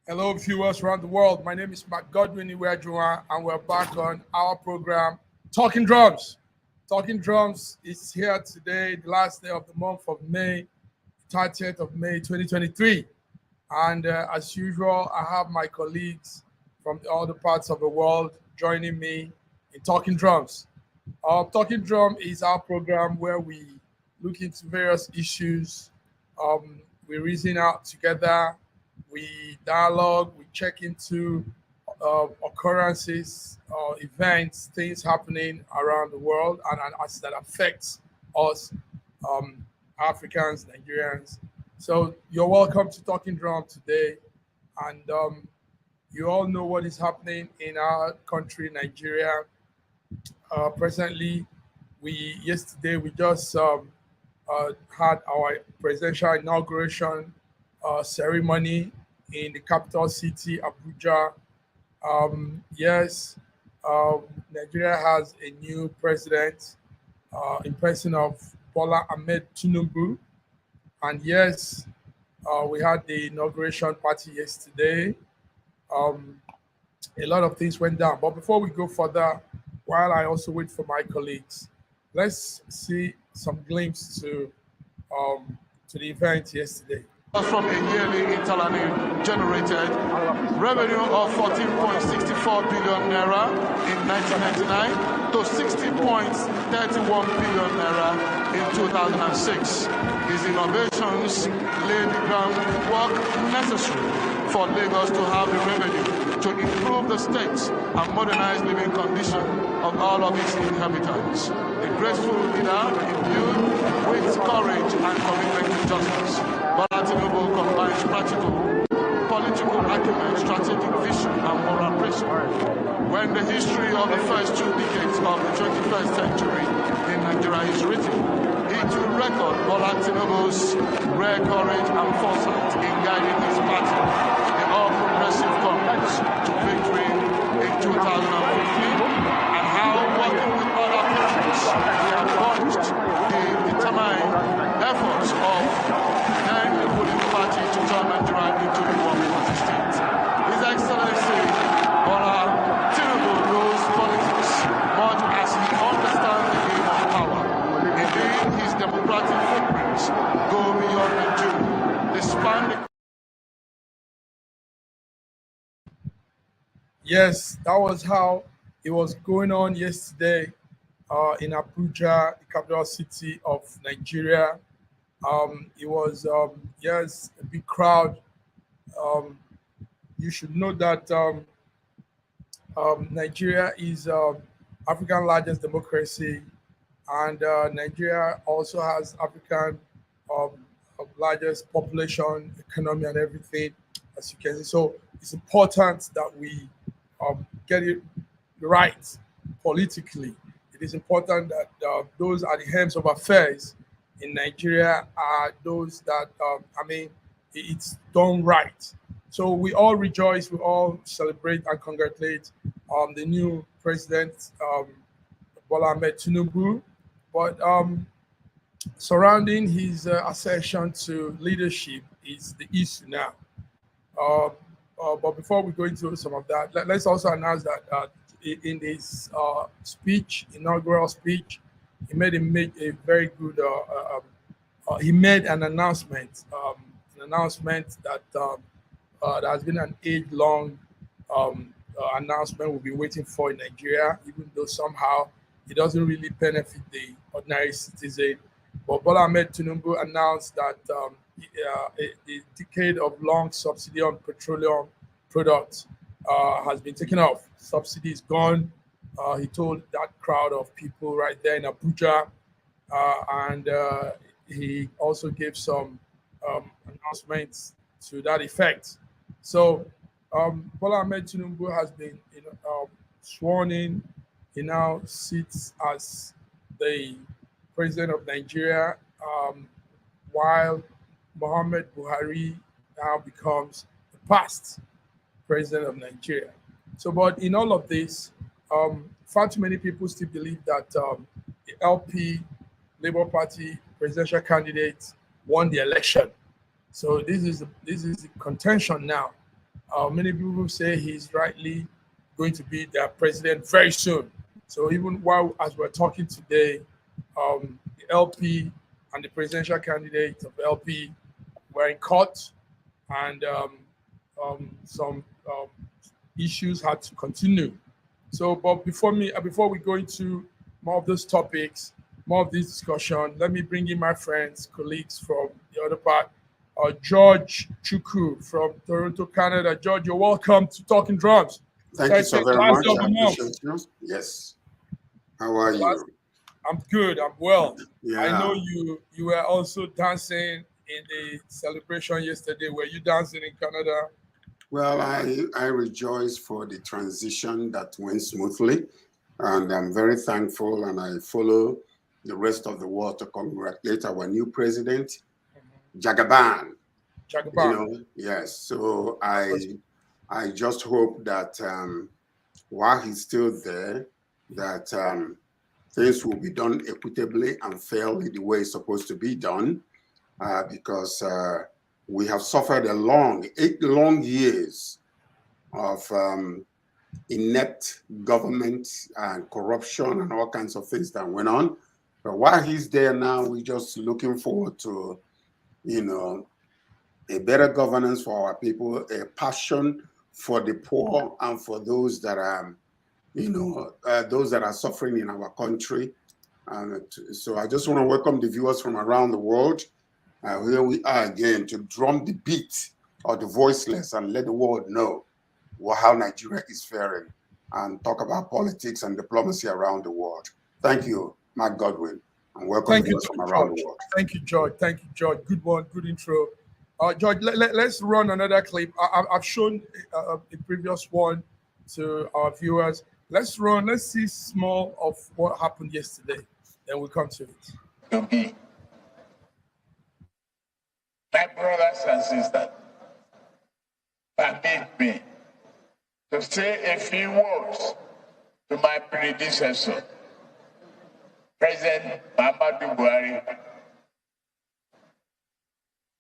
Hello, viewers around the world. My name is Mark Godwin Iwejuwa, and we're back on our program, Talking Drums. Talking Drums is here today, the last day of the month of May, 30th of May, 2023. And as usual, I have my colleagues from all the parts of the world joining me in Talking Drums. Talking Drum is our program where we look into various issues. We reason out together. We dialogue, we check into occurrences, events, things happening around the world, and as that affects us, Africans, Nigerians. So you're welcome to Talking Drum today, and you all know what is happening in our country, Nigeria. Presently, yesterday we just had our presidential inauguration ceremony in the capital city, Abuja. Yes, Nigeria has a new president in person of Bola Ahmed Tinubu. And yes, we had the inauguration party yesterday. A lot of things went down. But before we go further, while I also wait for my colleagues, let's see some glimpse to the event yesterday. From a yearly internally generated revenue of 14.64 billion naira in 1999 to 60.31 billion naira in 2006. His innovations laid the groundwork necessary for Lagos to have the revenue to improve the state and modernize living conditions of all of its inhabitants. A graceful leader imbued with courage and commitment to justice. Bola Tinubu combines practical, political acumen, strategic vision, and moral principle. When the history of the first 2 decades of the 21st century in Nigeria is written, it will record Bola Tinubu's rare courage and foresight in guiding his party, the All Progressive Congress, to victory in 2015, and how, working with other countries, he advanced the determined efforts of the ruling party to turn Nigeria into a world party state. His Excellency Bola Tinubu knows politics much as he understands the game of power. Indeed, his democratic footprints go beyond Nigeria. They span the... Yes, that was how it was going on yesterday in Abuja, the capital city of Nigeria. It was, yes, a big crowd. You should know that Nigeria is Africa's largest democracy, and Nigeria also has African largest population, economy, and everything, as you can see. So it's important that we get it right politically. It is important that those at the helms of affairs in Nigeria are those that, it's done right. So we all rejoice, we all celebrate and congratulate the new president, Bola Ahmed Tinubu. But surrounding his accession to leadership is the issue now. But before we go into some of that, let's also announce that in his inaugural speech, he made a very good. He made an announcement that there has been an age-long announcement we've been waiting for in Nigeria, even though somehow it doesn't really benefit the ordinary citizen. But Bola Ahmed Tinubu announced that a decade of long subsidy on petroleum products has been taken off. Subsidy is gone. He told that crowd of people right there in Abuja, and he also gave some announcements to that effect. So Bola Ahmed Tinubu has been sworn in. He now sits as the president of Nigeria, while Muhammad Buhari now becomes the past president of Nigeria. So, but in all of this, far too many people still believe that the LP Labour Party presidential candidate won the election. So this is the contention now. Many people say he's rightly going to be their president very soon. So even while as we're talking today, the LP and the presidential candidate of LP were in court, and some issues had to continue. So, but before we go into more of those topics, more of this discussion, let me bring in my friends, colleagues from the other part. George Chukwu from Toronto, Canada. George, you're welcome to Talking Drums. Thank you so very much. Last of I the month. appreciate you. Yes. How are you? I'm good. I'm well. Yeah. I know you were also dancing in the celebration yesterday. Were you dancing in Canada? Well, I rejoice for the transition that went smoothly, and I'm very thankful, and I follow the rest of the world to congratulate our new president, Jagaban. Jagaban. You know, yes. So I just hope that while he's still there, that things will be done equitably and fairly the way it's supposed to be done, because we have suffered 8 long years of inept government and corruption and all kinds of things that went on. But while he's there now, we're just looking forward to, a better governance for our people, a passion for the poor and for those that are, those that are suffering in our country. So I just want to welcome the viewers from around the world. Here we are again to drum the beat of the voiceless and let the world know how Nigeria is faring and talk about politics and diplomacy around the world. Thank you, Mark Godwin, and welcome viewers from around the world. Thank you, George. Thank you, George. Good one, good intro. George, let's run another clip. I've shown a previous one to our viewers. Let's see small of what happened yesterday. Then we'll come to it. To me, my brothers and sisters, permit me to say a few words to my predecessor, President Muhammadu Buhari.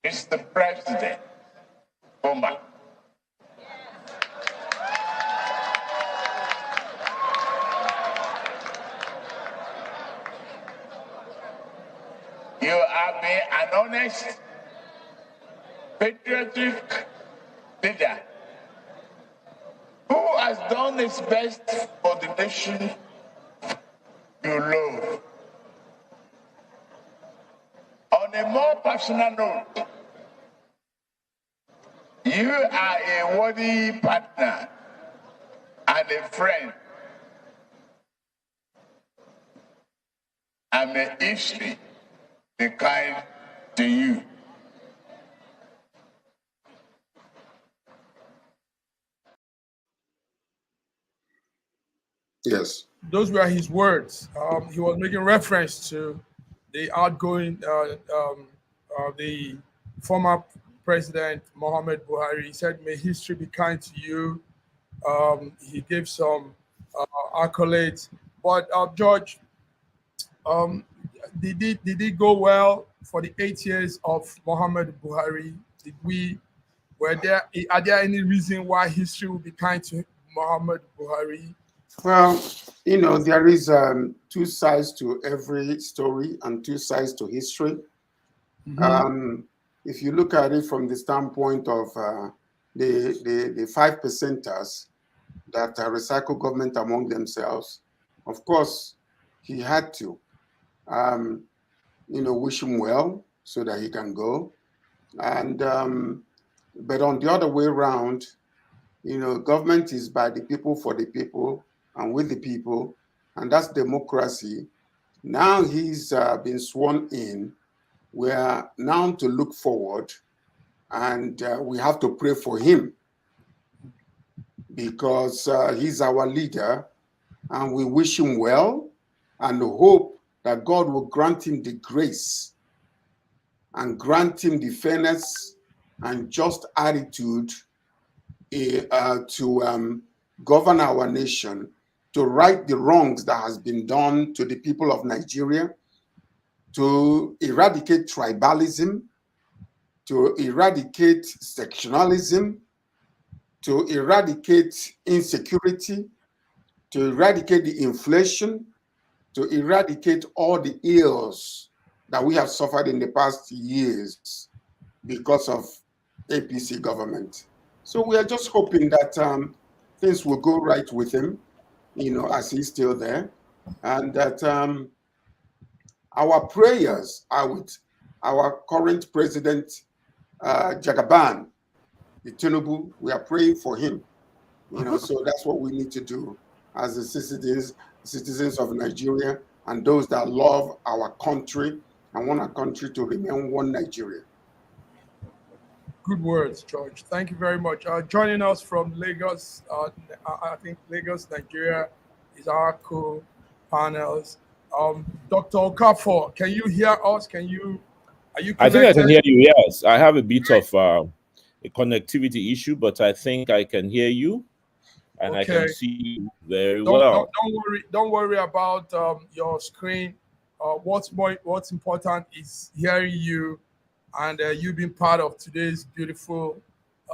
Mr. President, Omar. You have been an honest, patriotic leader who has done his best for the nation you love. On a more personal note, you are a worthy partner and a friend, and may history be kind to you. Yes. Those were his words. He was making reference to the outgoing, the former President Muhammad Buhari. He said, "May history be kind to you." He gave some accolades. But George, did it go well for the 8 years of Muhammad Buhari? Are there any reason why history will be kind to Muhammad Buhari? Well, there is two sides to every story and two sides to history. Mm-hmm. If you look at it from the standpoint of the 5%ers that recycle government among themselves, of course, he had to. wish him well so that he can go. And but on the other way around, government is by the people, for the people, and with the people, and that's democracy. Now he's been sworn in. We are now to look forward, and we have to pray for him because he's our leader, and we wish him well and hope that God will grant him the grace and grant him the fairness and just attitude to govern our nation, to right the wrongs that has been done to the people of Nigeria, to eradicate tribalism, to eradicate sectionalism, to eradicate insecurity, to eradicate the inflation, to eradicate all the ills that we have suffered in the past years because of APC government. So we are just hoping that things will go right with him, as he's still there, and that our prayers are with our current president, Jagaban, the Tinubu. We are praying for him, so that's what we need to do as the citizens of Nigeria and those that love our country and want our country to remain one Nigeria. Good words, George. Thank you very much. Joining us from Lagos, I think Lagos, Nigeria, is our co-panels. Dr. Okafor, can you hear us? Are you connected? I think I can hear you, yes. I have a bit of a connectivity issue, but I think I can hear you and I can see you very well. Don't worry about your screen. What's important is hearing you, and you being part of today's beautiful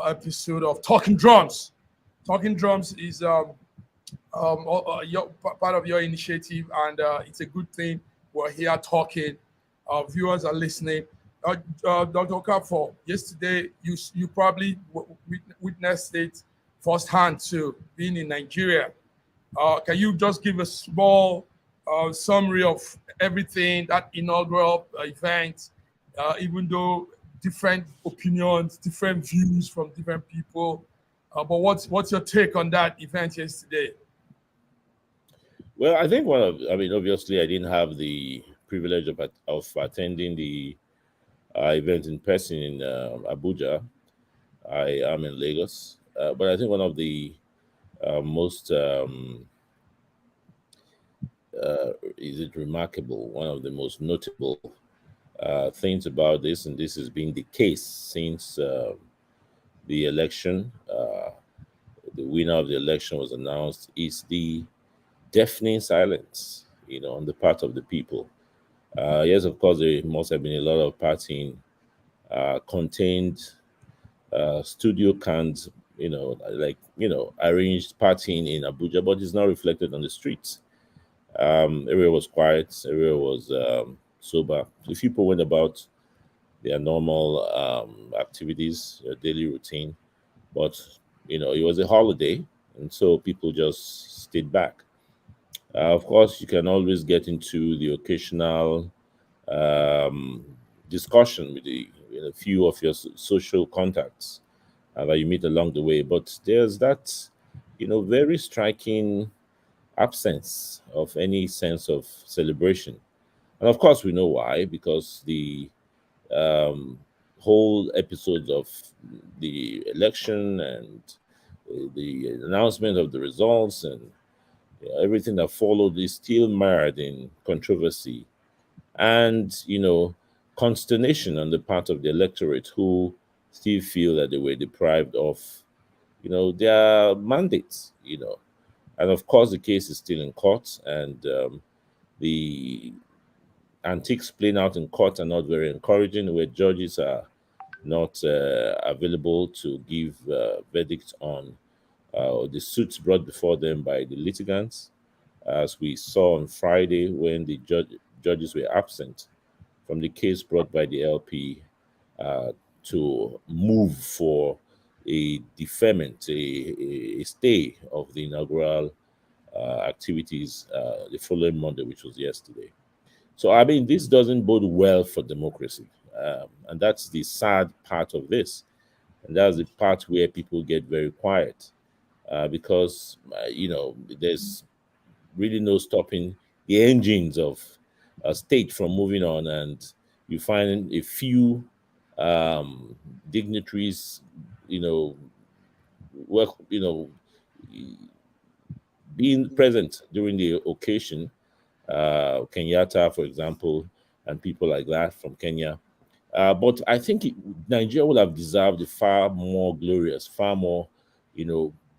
episode of Talking Drums. Talking Drums is part of your initiative, and it's a good thing. We're here talking. Viewers are listening. Dr. Okafor, yesterday you probably witnessed it firsthand too, being in Nigeria. Can you just give a small summary of everything, that inaugural event, even though different opinions, different views from different people, but what's your take on that event yesterday? Well, I think obviously I didn't have the privilege of attending the event in person in Abuja. I am in Lagos, but I think one of the most remarkable, one of the most notable things about this, and this has been the case since the election, the winner of the election was announced, is the deafening silence, on the part of the people. Yes, of course, there must have been a lot of partying, contained studio cans, arranged partying in Abuja, but it's not reflected on the streets. Everywhere was quiet, everywhere was sober. A few people went about their normal activities, their daily routine, but it was a holiday, and so people just stayed back. Of course, you can always get into the occasional discussion with a few of your social contacts that you meet along the way, but there's that very striking absence of any sense of celebration. And of course, we know why, because the whole episodes of the election and the announcement of the results and everything that followed is still mired in controversy and consternation on the part of the electorate, who still feel that they were deprived of their mandates. And of course the case is still in court, and the antiques playing out in court are not very encouraging, where judges are not available to give verdicts on the suits brought before them by the litigants, as we saw on Friday when the judges were absent from the case brought by the LP to move for a deferment, a stay of the inaugural activities the following Monday, which was yesterday. So, I mean, this doesn't bode well for democracy. And that's the sad part of this. And that's the part where people get very quiet because, there's really no stopping the engines of a state from moving on. And you find a few dignitaries, work, being present during the occasion, Kenyatta, for example, and people like that from Kenya. But I think Nigeria would have deserved a far more glorious, far more,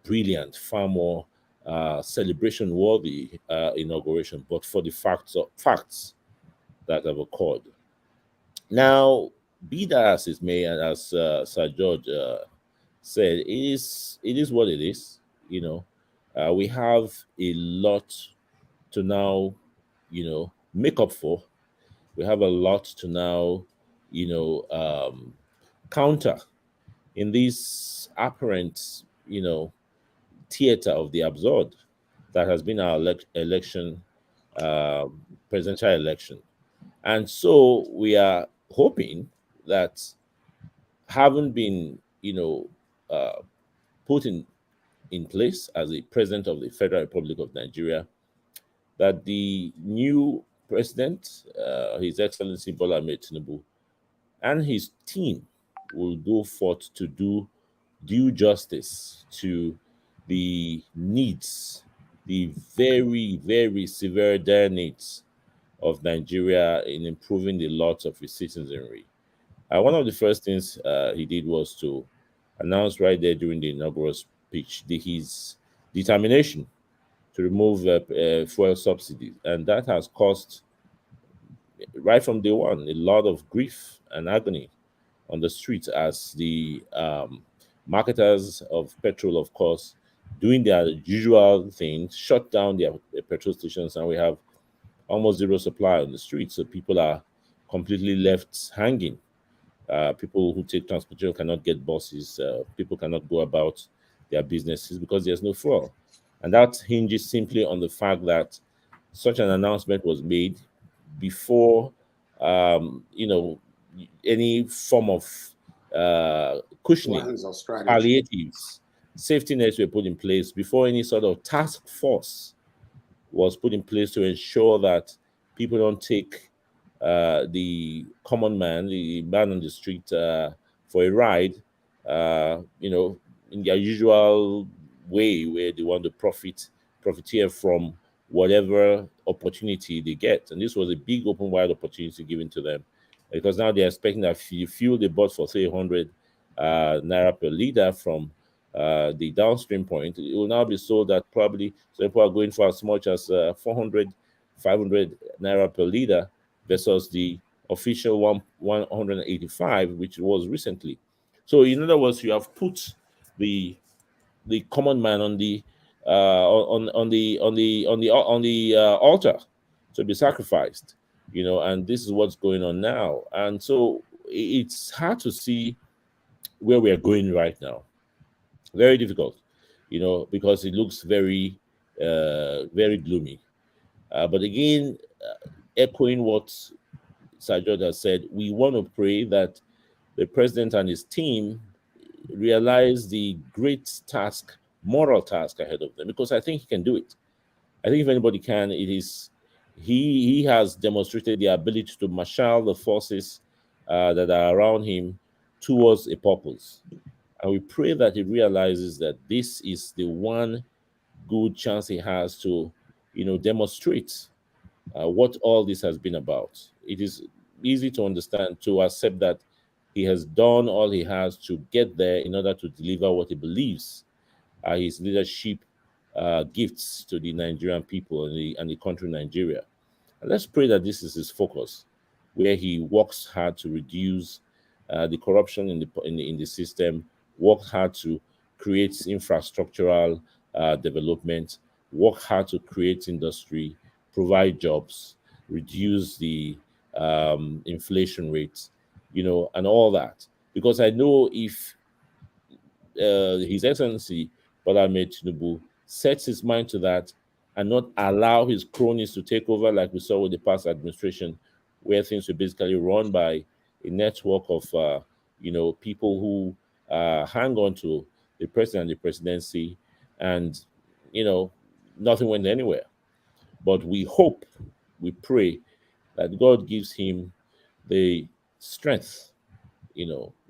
brilliant, far more celebration worthy inauguration. But for the facts that have occurred. Now, be that as it may, and as Sir George said, it is what it is. We have a lot to now, make up for. We have a lot to now, counter in this apparent, theater of the absurd that has been our election, uh, presidential election. And so we are hoping that having been, put in place as a president of the Federal Republic of Nigeria, that the new president, His Excellency Bola Ahmed Tinubu, and his team will go forth to do due justice to the needs, the very, very severe dire needs of Nigeria in improving the lot of its citizenry. One of the first things he did was to announce right there during the inaugural speech his determination to remove fuel subsidies, and that has caused, right from day one, a lot of grief and agony on the streets as the marketers of petrol, of course, doing their usual thing, shut down their petrol stations, and we have almost zero supply on the streets. So people are completely left hanging. People who take transportation cannot get buses. People cannot go about their businesses because there's no fuel. And that hinges simply on the fact that such an announcement was made before, any form of cushioning, Plans or strategy. palliatives, safety nets were put in place, before any sort of task force was put in place to ensure that people don't take the common man, the man on the street, for a ride, in their usual way, where they want to profiteer from whatever opportunity they get. And this was a big open wide opportunity given to them, because now they're expecting that fuel they bought for 300 naira per liter from the downstream point, it will now be sold at probably, so people are going for as much as 400, 500 naira per liter versus the official 185, which was recently. So, in other words, you have put the common man on the altar to be sacrificed, and this is what's going on now. And so it's hard to see where we are going right now. Very difficult, because it looks very, very gloomy. But again, echoing what Sajod has said, we want to pray that the president and his team realize the great task, moral task ahead of them, because I think he can do it. I think if anybody can, it is he has demonstrated the ability to marshal the forces that are around him towards a purpose. And we pray that he realizes that this is the one good chance he has to, demonstrate what all this has been about. It is easy to understand, to accept that he has done all he has to get there in order to deliver what he believes are his leadership gifts to the Nigerian people and the country Nigeria. And let's pray that this is his focus, where he works hard to reduce the corruption in the system, work hard to create infrastructural development, work hard to create industry, provide jobs, reduce the inflation rates, and all that. Because I know if His Excellency Bola Ahmed Tinubu sets his mind to that, and not allow his cronies to take over like we saw with the past administration, where things were basically run by a network of people who hang on to the president and the presidency, and nothing went anywhere. But we hope, we pray that God gives him the strength.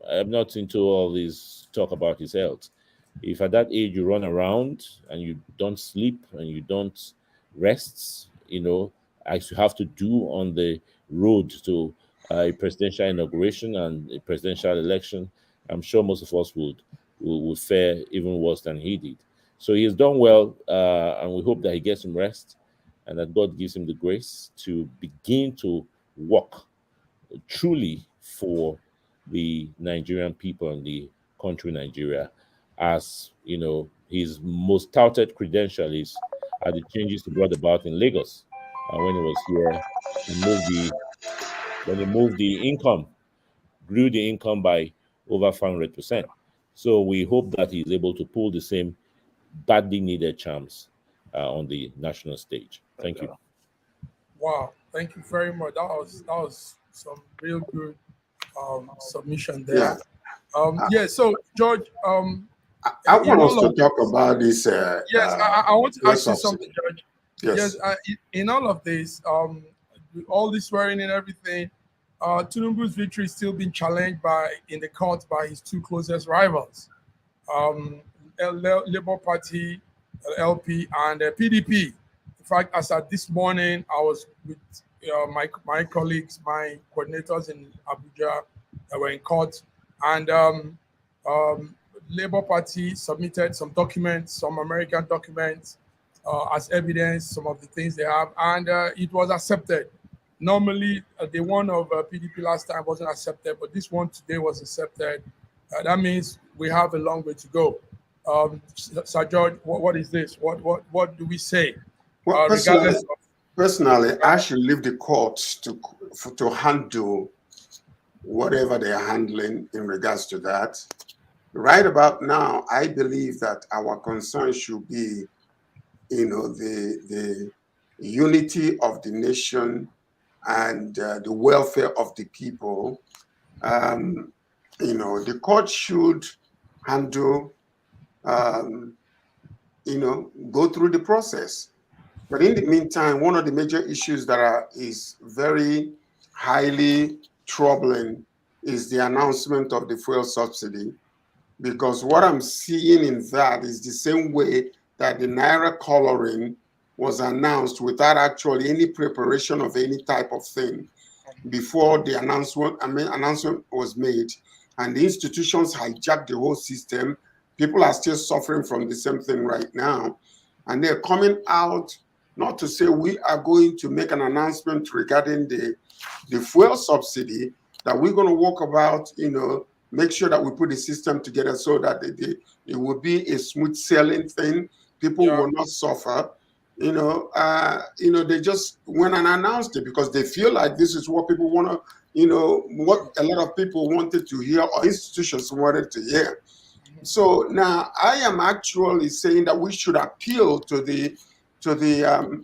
I'm not into all this talk about his health. If at that age you run around and you don't sleep and you don't rest, as you have to do on the road to a presidential inauguration and a presidential election, I'm sure most of us would fare even worse than he did. So he has done well, and we hope that he gets some rest and that God gives him the grace to begin to work truly for the Nigerian people and the country Nigeria. As his most touted credential are the changes he brought about in Lagos. And when he was here, when he moved the income, grew the income by over 500%. So we hope that he's able to pull the same badly needed charms on the national stage. Thank you. Wow, thank you very much. That was some real good submission there. So George, I want us to talk about this. Yes, I want to ask you something, George. Yes. In all of this, all this swearing and everything, Tinubu's victory is still being challenged in the court by his two closest rivals, Labour Party, LP, and PDP. In fact, as at this morning, I was with my colleagues, my coordinators in Abuja that were in court, and Labour Party submitted some documents, some American documents, as evidence, some of the things they have, and it was accepted. Normally, the one of PDP last time wasn't accepted, but this one today was accepted. That means we have a long way to go. Sir George, what is this? What do we say? Well, personally, I should leave the courts to handle whatever they are handling in regards to that. Right about now, I believe that our concern should be, the unity of the nation and the welfare of the people. The court should handle, go through the process. But in the meantime, one of the major issues that is very highly troubling is the announcement of the fuel subsidy, because what I'm seeing in that is the same way that the Naira coloring was announced without actually any preparation of any type of thing before the announcement was made, and the institutions hijacked the whole system. People are still suffering from the same thing right now, and they're coming out not to say we are going to make an announcement regarding the fuel subsidy, that we're going to walk about, make sure that we put the system together so that it will be a smooth sailing thing. People will not suffer. They just went and announced it because they feel like this is what people want to, what a lot of people wanted to hear or institutions wanted to hear. So now I am actually saying that we should appeal to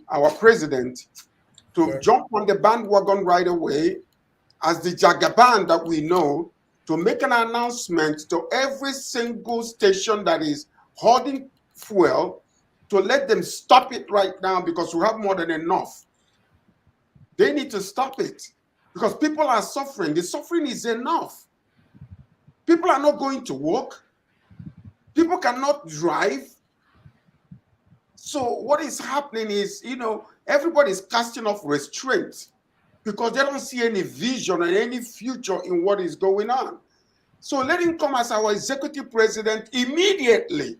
our president to jump on the bandwagon right away as the Jagaban that we know, to make an announcement to every single station that is hoarding fuel, to let them stop it right now, because we have more than enough. They need to stop it because people are suffering. The suffering is enough. People are not going to work. People cannot drive. So what is happening is, everybody's casting off restraint because they don't see any vision and any future in what is going on. So let him come as our executive president immediately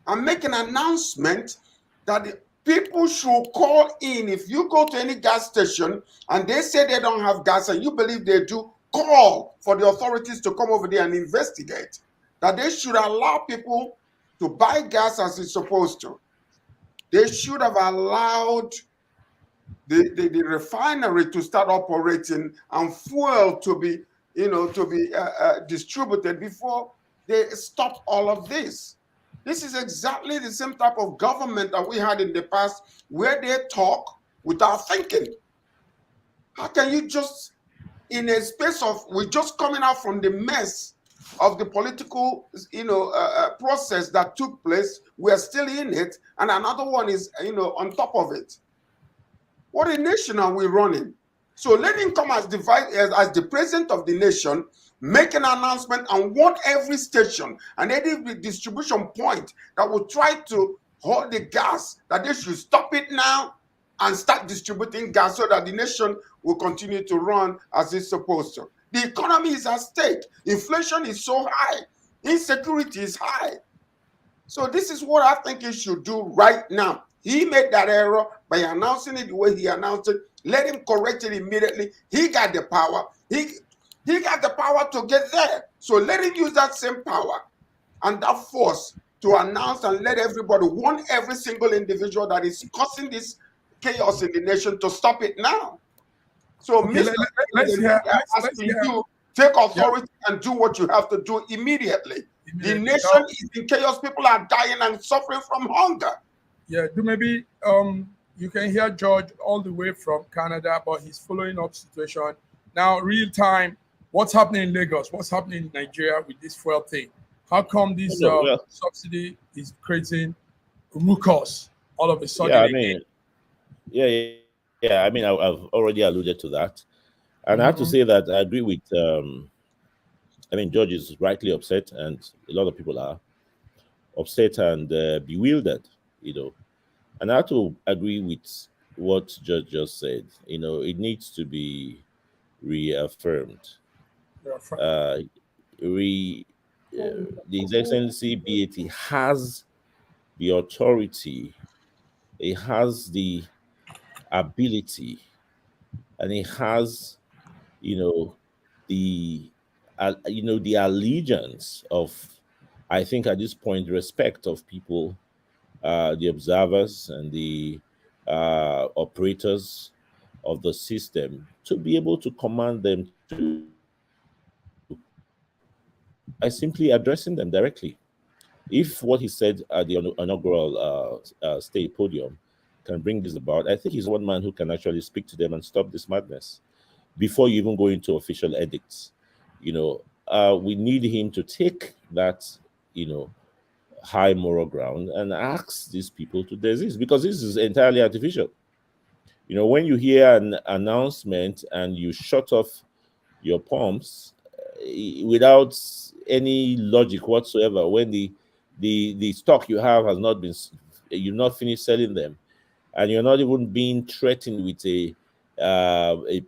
and make an announcement that the people should call in. If you go to any gas station and they say they don't have gas and you believe they do, call for the authorities to come over there and investigate. That they should allow people to buy gas as it's supposed to. They should have allowed the refinery to start operating and fuel to be, distributed before they stop all of this. This is exactly the same type of government that we had in the past, where they talk without thinking. How can you just, in a space of, we're just coming out from the mess of the political, process that took place, we are still in it, and another one is, on top of it. What a nation are we running? So let him come as as the president of the nation, make an announcement, and want every station and every distribution point that will try to hold the gas, that they should stop it now and start distributing gas so that the nation will continue to run as it's supposed to. The economy is at stake. Inflation is so high. Insecurity is high. So this is what I think he should do right now. He made that error by announcing it the way he announced it. Let him correct it immediately. He got the power. He got the power to get there. So let him use that same power and that force to announce and let everybody, warn every single individual that is causing this chaos in the nation, to stop it now. So, Okay, Mr. let's President, hear. we are Let's asking hear. you, take Yeah, authority and do what you have to do immediately. The immediately. nation is in chaos. People are dying and suffering from hunger. Yeah, do maybe you can hear George all the way from Canada, but he's following up situation now, real time. What's happening in Lagos? What's happening in Nigeria with this fuel thing? How come this No, well, subsidy is creating ruckus all of a yeah, sudden I again? mean, yeah. I mean, I've already alluded to that, and I have to Mhm. say that I agree with. I mean, George is rightly upset, and a lot of people are upset and bewildered. You know, and I have to agree with what George just said. You know, it needs to be reaffirmed. Yeah, fine. Uh, re, the His Excellency BAT has the authority, it has the ability, and it has, you know, the, the allegiance of, I think at this point, respect of people, the observers and the operators of the system, to be able to command them to by simply addressing them directly. If what he said at the inaugural state podium can bring this about, I think he's one man who can actually speak to them and stop this madness before you even go into official edicts. We need him to take that, you know, high moral ground and ask these people to desist, because this is entirely artificial. When you hear an announcement and you shut off your pumps without any logic whatsoever, when the stock you have has not been, you've not finished selling them, and you're not even being threatened with a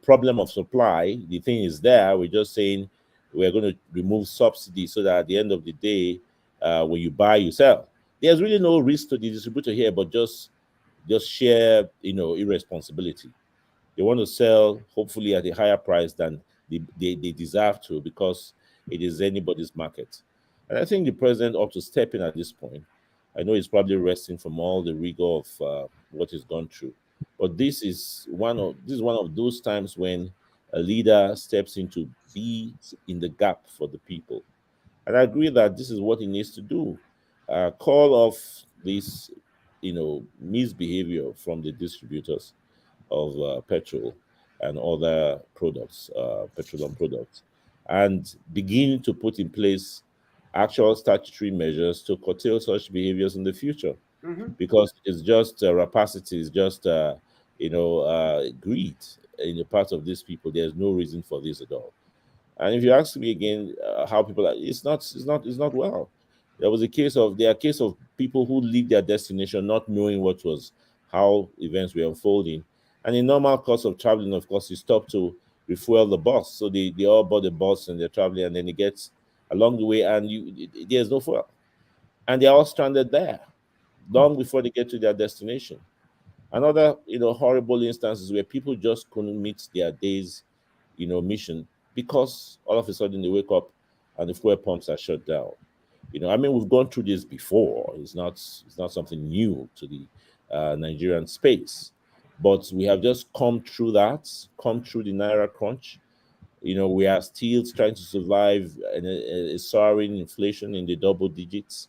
problem of supply. The thing is there. We're just saying we're going to remove subsidy so that at the end of the day, when you buy, you sell. There's really no risk to the distributor here, but just share, irresponsibility. They want to sell, hopefully, at a higher price than they deserve to, because it is anybody's market. And I think the president ought to step in at this point. I know he's probably resting from all the rigor of what he's gone through, but this is one of those times when a leader steps in to be in the gap for the people. And I agree that this is what he needs to do. Call off this, misbehavior from the distributors of petrol and other products, petroleum products, and begin to put in place actual statutory measures to curtail such behaviors in the future. Mhm. Because it's just rapacity, it's just greed in the part of these people. There's no reason for this at all. And if you ask me again, how people are, it's not well. There are case of people who leave their destination not knowing how events were unfolding. And in normal course of traveling, of course, you stop to refuel the bus. So they all board the bus and they're traveling, and then it gets along the way, and there's no fuel. And they're all stranded there long before they get to their destination. Another, horrible instances where people just couldn't meet their day's, mission, because all of a sudden they wake up and the fuel pumps are shut down. I mean, we've gone through this before. It's not something new to the Nigerian space, but we have just come through the Naira crunch. We are still trying to survive a soaring inflation in the double digits.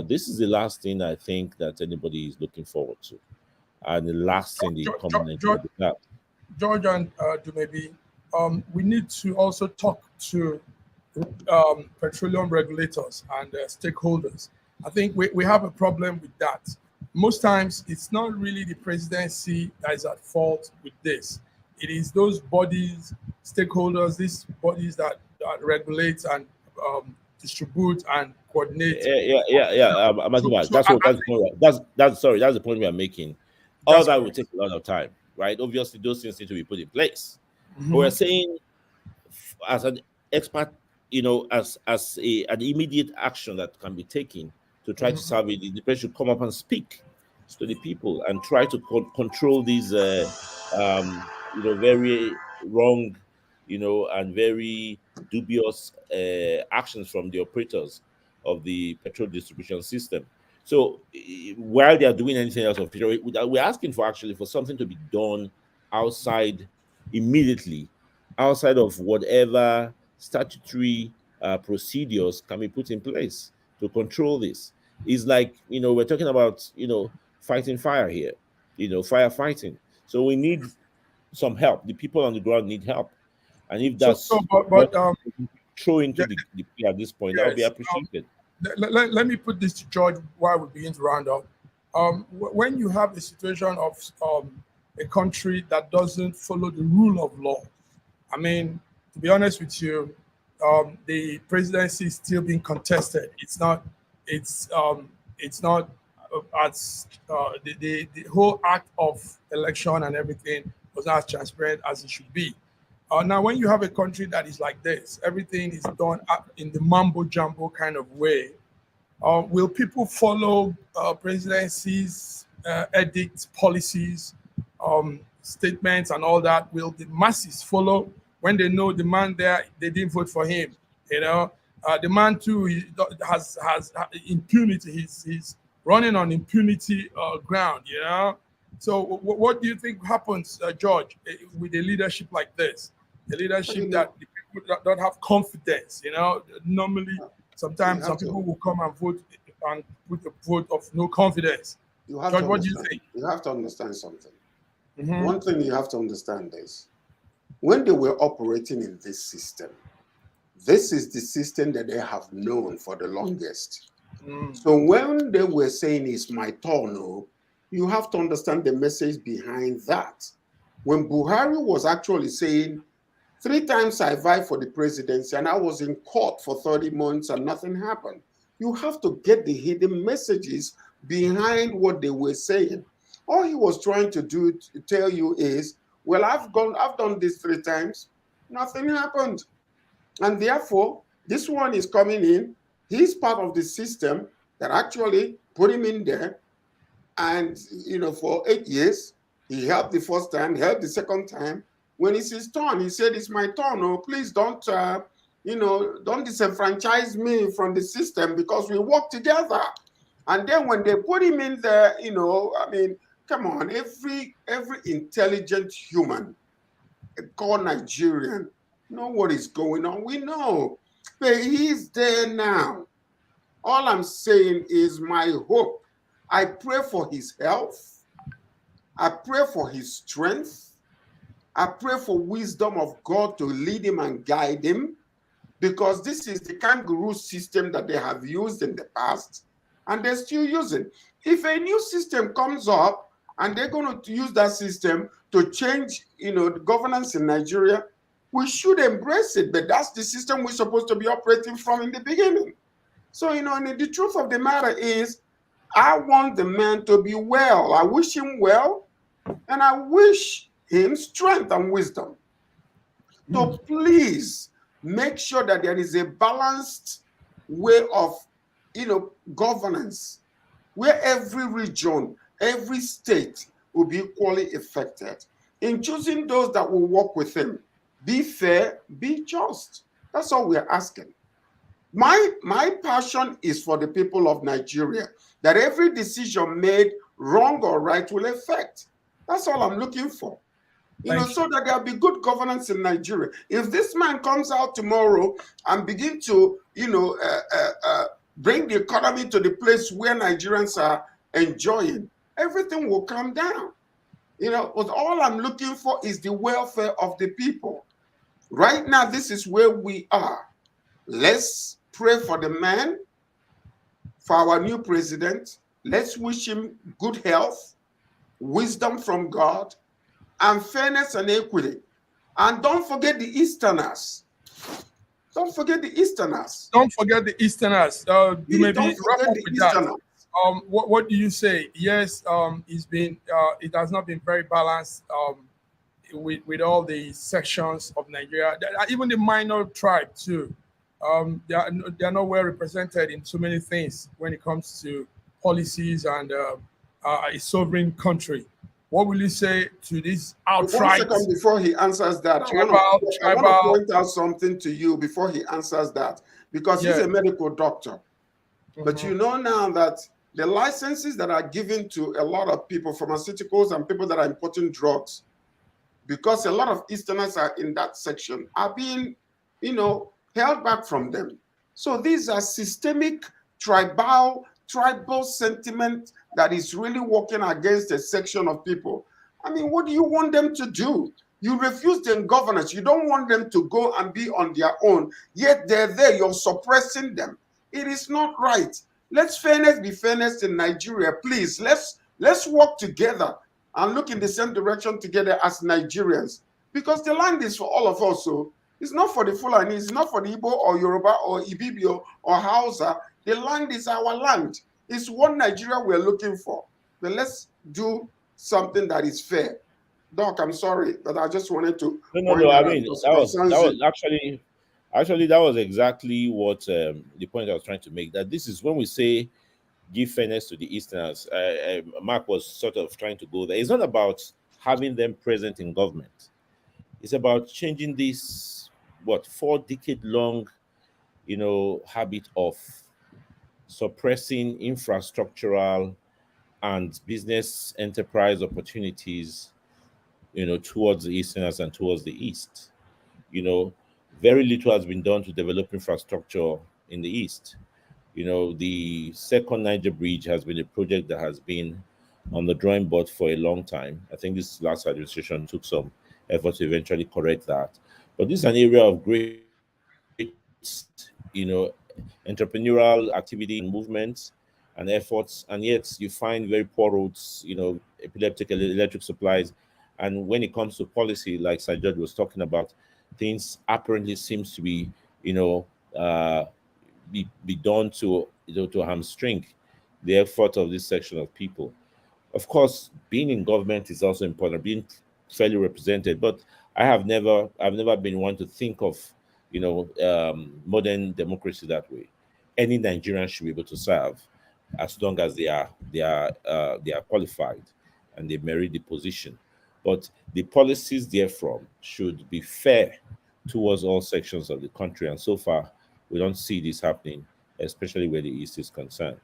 This is the last thing I think that anybody is looking forward to, and the last thing the common Nigerian will have. George and Dumebi, we need to also talk to petroleum regulators and stakeholders. I think we have a problem with that. Most times, it's not really the presidency that is at fault with this. It is those bodies, stakeholders, these bodies that regulate and distribute and coordinate. That's the point we are making. All that will take a lot of time, right? Obviously, those things need to be put in place. But we're saying, as an expert, as an immediate action that can be taken to try to solve it, the president should come up and speak to the people and try to control these, very wrong, and very dubious actions from the operators of the petrol distribution system. So while they are doing anything else of petrol, we're asking for something to be done immediately, outside of whatever statutory procedures can be put in place to control this. It's like, we're talking about, fighting fire here, firefighting. So we need some help. The people on the ground need help. And if that's throw into the play at this point, that would be appreciated. Let me put this to George while we begin to round up. When you have a situation of a country that doesn't follow the rule of law, I mean, to be honest with you, the presidency is still being contested. It's not as the whole act of election and everything was not as transparent as it should be. Now, when you have a country that is like this, everything is done in the mambo jumbo kind of way. Will people follow presidency's edicts, policies, statements, and all that? Will the masses follow when they know the man there, they didn't vote for him? The man too has impunity. He's running on impunity ground. So what do you think happens, George, with a leadership like this? The leadership that the people don't have confidence. Normally, sometimes some people will come and vote and put a vote of no confidence. George, what do you think? You have to understand something. One thing you have to understand is, when they were operating in this system, this is the system that they have known for the longest. So when they were saying it's my turn, you have to understand the message behind that. When Buhari was actually saying, 3 times I vied for the presidency and I was in court for 30 months and nothing happened, you have to get the hidden messages behind what they were saying. All he was trying to do to tell you is, well, I've done this 3 times, nothing happened. And therefore, this one is coming in. He's part of the system that actually put him in there. And, for 8 years, he helped the first time, helped the second time. When it's his turn, he said, it's my turn. Oh, please don't disenfranchise me from the system because we work together. And then when they put him in there, come on, every intelligent human, called Nigerian, know what is going on. We know, but he's there now. All I'm saying is my hope. I pray for his health. I pray for his strength. I pray for wisdom of God to lead him and guide him, because this is the kangaroo system that they have used in the past and they're still using. If a new system comes up and they're going to use that system to change, the governance in Nigeria, we should embrace it. But that's the system we're supposed to be operating from in the beginning. So, and the truth of the matter is, I want the man to be well. I wish him well, and I wish him strength and wisdom. So please make sure that there is a balanced way of, governance, where every region, every state will be equally affected. In choosing those that will work with him, be fair, be just. That's all we're asking. My passion is for the people of Nigeria, that every decision made, wrong or right, will affect. That's all I'm looking for. So that there'll be good governance in Nigeria. If this man comes out tomorrow and begin to, bring the economy to the place where Nigerians are enjoying, everything will come down. You know, but all I'm looking for is the welfare of the people. Right now, this is where we are. Let's pray for the man, for our new president. Let's wish him good health, wisdom from God, and fairness and equity. And don't forget the Easterners. Don't forget the Easterners. Don't forget the Easterners. You may be Don't wrap forget up the with that. Easterners. What do you say? Yes, it has not been very balanced with all the sections of Nigeria. Even the minor tribe too. They are not well represented in so many things when it comes to policies and a sovereign country. What will you say to this outright? 1 second before he answers that, I want to point out something to you before he answers that, because he's a medical doctor. But you know now that the licenses that are given to a lot of people, pharmaceuticals and people that are importing drugs, because a lot of Easterners are in that section, are being, held back from them. So these are systemic tribal sentiment that is really working against a section of people. I mean, what do you want them to do? You refuse them governance. You don't want them to go and be on their own, yet they're there. You're suppressing them. It is not right. Let's fairness be fairness in Nigeria, please. Let's work together and look in the same direction together as Nigerians, because the land is for all of us. So it's not for the Fulani, it's not for the Igbo or Yoruba or Ibibio or Hausa. The land is our land. It's one Nigeria we're looking for. But let's do something that is fair. Doc, I'm sorry, but I just wanted to. No. I mean, that was actually that was exactly what the point I was trying to make. That this is when we say give fairness to the Easterners. Mark was sort of trying to go there. It's not about having them present in government. It's about changing this 4-decade-long, habit of suppressing infrastructural and business enterprise opportunities, towards the Easterners and towards the East. Very little has been done to develop infrastructure in the East. The second Niger Bridge has been a project that has been on the drawing board for a long time. I think this last administration took some effort to eventually correct that. But this is an area of great, entrepreneurial activity and movements and efforts, and yet you find very poor roads, epileptic electric supplies. And when it comes to policy, like Sir George was talking about, things apparently seems to be, be done to hamstring the effort of this section of people. Of course, being in government is also important, being fairly represented. But I've never been one to think of, modern democracy that way. Any Nigerian should be able to serve, as long as they are qualified and they merit the position. But the policies therefrom should be fair towards all sections of the country. And so far, we don't see this happening, especially where the East is concerned.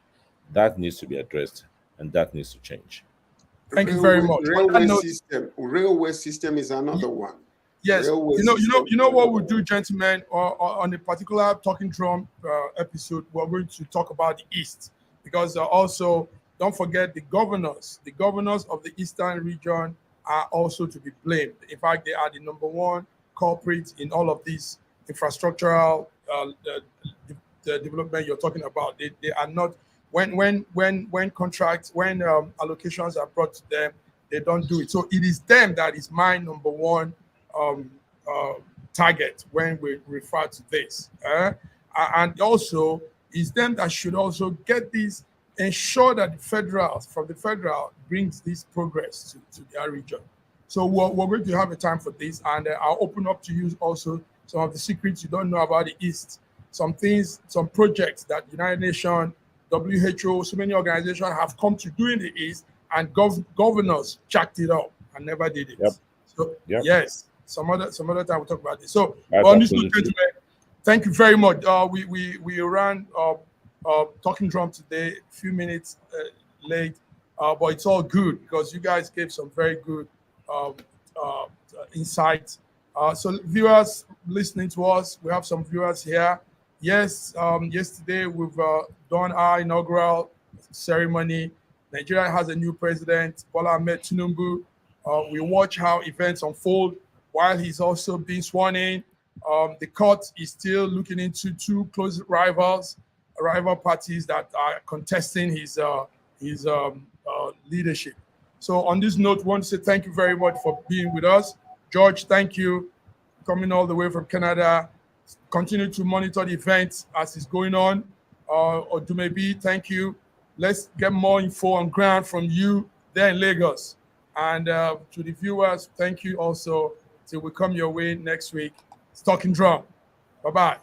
That needs to be addressed, and that needs to change. Thank you very much. Railway system is another one. Yes, you know what we'll do, gentlemen, on a particular Talking Drum episode, we're going to talk about the East, because also don't forget the governors of the Eastern region are also to be blamed. In fact, they are the number one culprit in all of these infrastructural the development you're talking about. They are not, when contracts, when allocations are brought to them, they don't do it. So it is them that is my number one target when we refer to this. And also, it's them that should also get this, ensure that the federal brings this progress to their region. So we're going to have a time for this, and I'll open up to you also some of the secrets you don't know about the East, some things, some projects that United Nations, WHO, so many organizations have come to do in the East, and governors jacked it up and never did it. Yep. So Yep. yes, some other time we'll talk about this. So on this note, gentlemen, thank you very much. We ran Talking Drum today, a few minutes late, but it's all good because you guys gave some very good insights. So viewers listening to us, we have some viewers here Yes, yesterday we've done our inaugural ceremony. Nigeria has a new president, Bola Ahmed Tinubu. We watch how events unfold while he's also being sworn in. The court is still looking into two close rival parties that are contesting his leadership. So on this note, we want to say thank you very much for being with us. George, thank you, coming all the way from Canada. Continue to monitor the events as it's going on. Odumebi, thank you. Let's get more info on ground from you there in Lagos. And to the viewers, thank you also. Till we come your way next week. It's Talking Drum. Bye-bye.